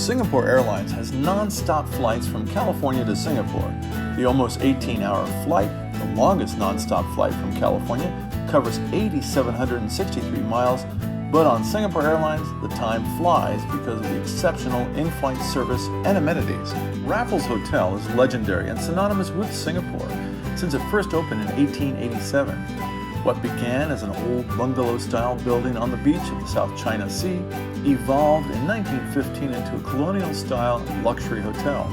Singapore Airlines has non-stop flights from California to Singapore. The almost 18-hour flight, the longest non-stop flight from California, covers 8,763 miles, but on Singapore Airlines, the time flies because of the exceptional in-flight service and amenities. Raffles Hotel is legendary and synonymous with Singapore since it first opened in 1887. What began as an old bungalow-style building on the beach of the South China Sea evolved in 1915 into a colonial-style luxury hotel.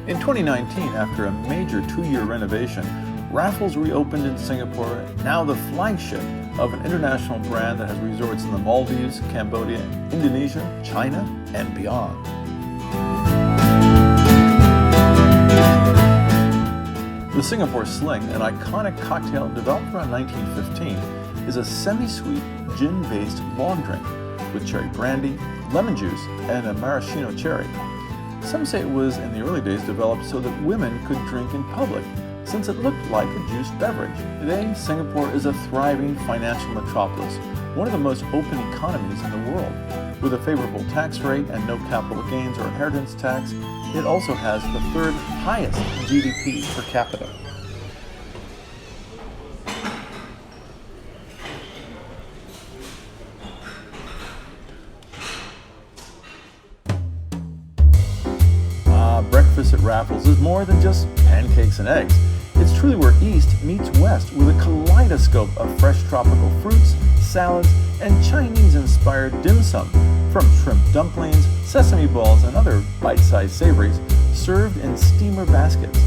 In 2019, after a major 2-year renovation, Raffles reopened in Singapore, now the flagship of an international brand that has resorts in the Maldives, Cambodia, Indonesia, China, and beyond. The Singapore Sling, an iconic cocktail developed around 1915, is a semi-sweet gin-based long drink with cherry brandy, lemon juice, and a maraschino cherry. Some say it was in the early days developed so that women could drink in public, since it looked like a juiced beverage. Today, Singapore is a thriving financial metropolis, one of the most open economies in the world. With a favorable tax rate and no capital gains or inheritance tax, it also has the third highest GDP per capita. Breakfast at Raffles is more than just pancakes and eggs. It's truly where East meets West with a kaleidoscope of fresh tropical fruits, salads, and Chinese-inspired dim sum, from shrimp dumplings, sesame balls, and other bite-sized savories served in steamer baskets.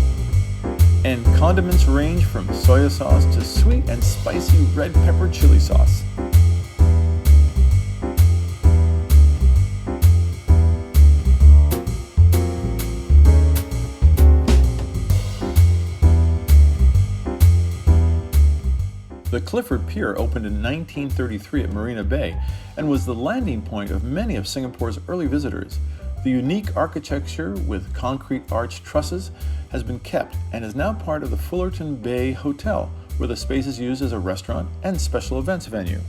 And condiments range from soy sauce to sweet and spicy red pepper chili sauce. The Clifford Pier opened in 1933 at Marina Bay and was the landing point of many of Singapore's early visitors. The unique architecture with concrete arch trusses has been kept and is now part of the Fullerton Bay Hotel, where the space is used as a restaurant and special events venue.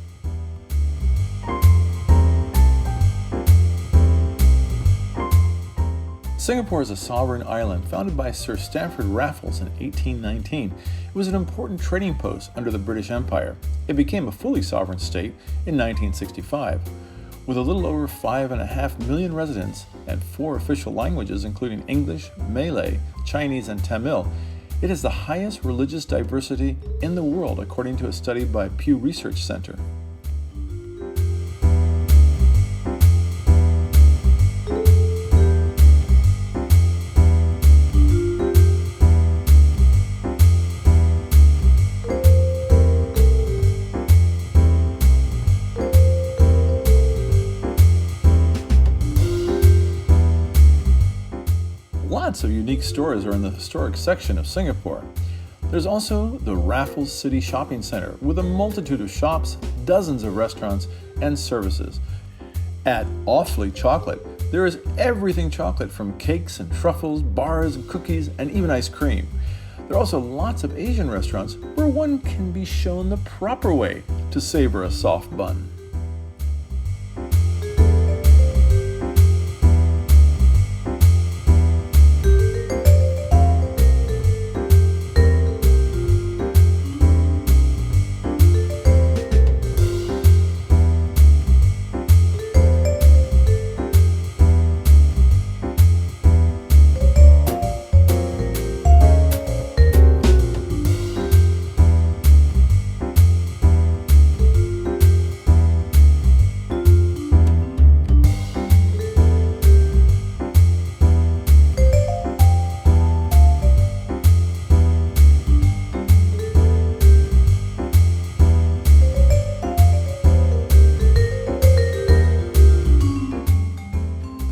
Singapore is a sovereign island founded by Sir Stamford Raffles in 1819. It was an important trading post under the British Empire. It became a fully sovereign state in 1965. With a little over 5.5 million residents and 4 official languages, including English, Malay, Chinese, and Tamil, it has the highest religious diversity in the world, according to a study by Pew Research Center. Lots of unique stores are in the historic section of Singapore. There's also the Raffles City Shopping Center with a multitude of shops, dozens of restaurants, and services. At Awfully Chocolate, there is everything chocolate from cakes and truffles, bars and cookies, and even ice cream. There are also lots of Asian restaurants where one can be shown the proper way to savor a soft bun.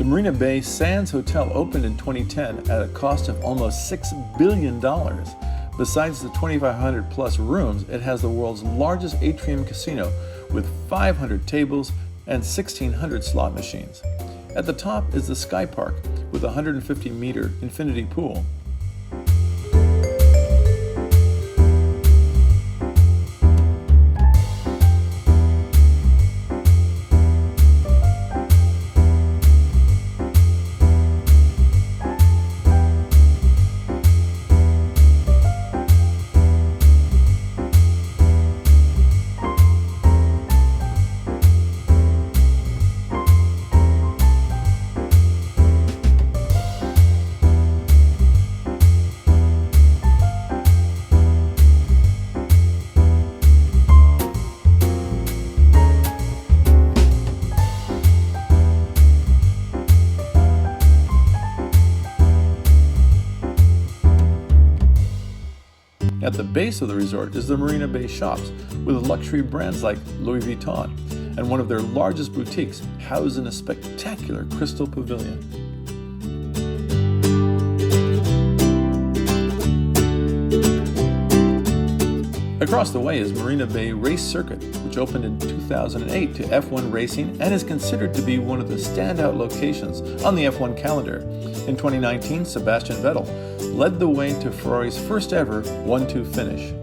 Marina Bay Sands Hotel opened in 2010 at a cost of almost $6 billion. Besides the 2,500 plus rooms, it has the world's largest atrium casino with 500 tables and 1,600 slot machines. At the top is the Sky Park with a 150-meter infinity pool. At the base of the resort is the Marina Bay Shops, with luxury brands like Louis Vuitton, and one of their largest boutiques housed in a spectacular crystal pavilion. Across the way is Marina Bay Race Circuit, which opened in 2008 to F1 racing and is considered to be one of the standout locations on the F1 calendar. In 2019, Sebastian Vettel led the way to Ferrari's first ever 1-2 finish.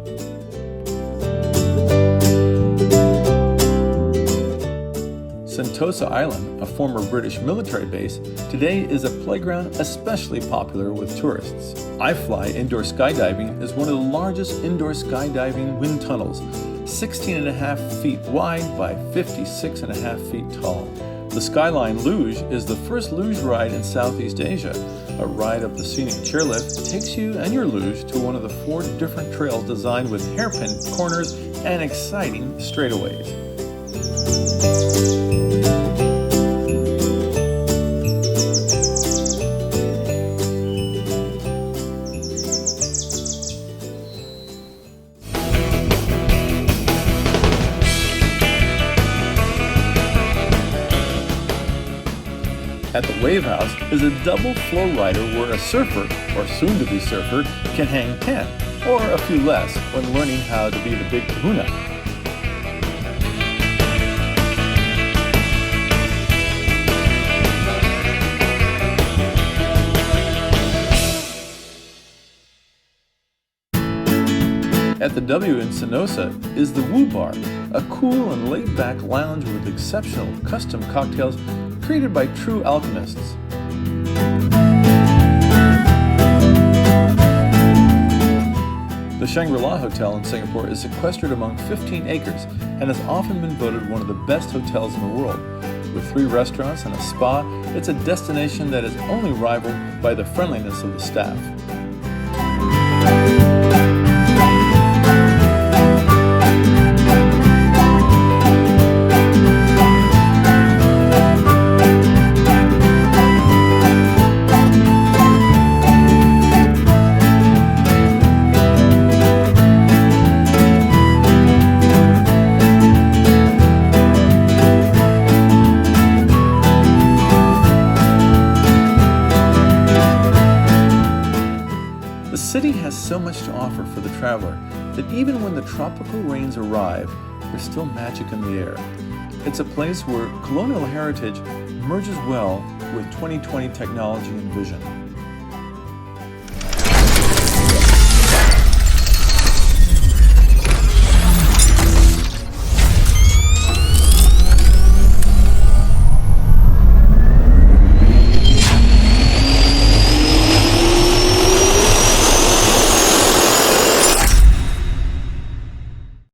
Sentosa Island, a former British military base, today is a playground especially popular with tourists. iFly Indoor Skydiving is one of the largest indoor skydiving wind tunnels, 16.5 feet wide by 56.5 feet tall. The Skyline Luge is the first luge ride in Southeast Asia. A ride up the scenic chairlift takes you and your luge to one of the 4 different trails designed with hairpin corners and exciting straightaways. At the Wave House is a double flow rider where a surfer, or soon-to-be surfer, can hang 10, or a few less, when learning how to be the big kahuna. At the W in Sentosa is the Woo Bar, a cool and laid-back lounge with exceptional custom cocktails created by true alchemists. The Shangri-La Hotel in Singapore is sequestered among 15 acres and has often been voted one of the best hotels in the world. With 3 restaurants and a spa, it's a destination that is only rivaled by the friendliness of the staff. The city has so much to offer for the traveler that even when the tropical rains arrive, there's still magic in the air. It's a place where colonial heritage merges well with 2020 technology and vision.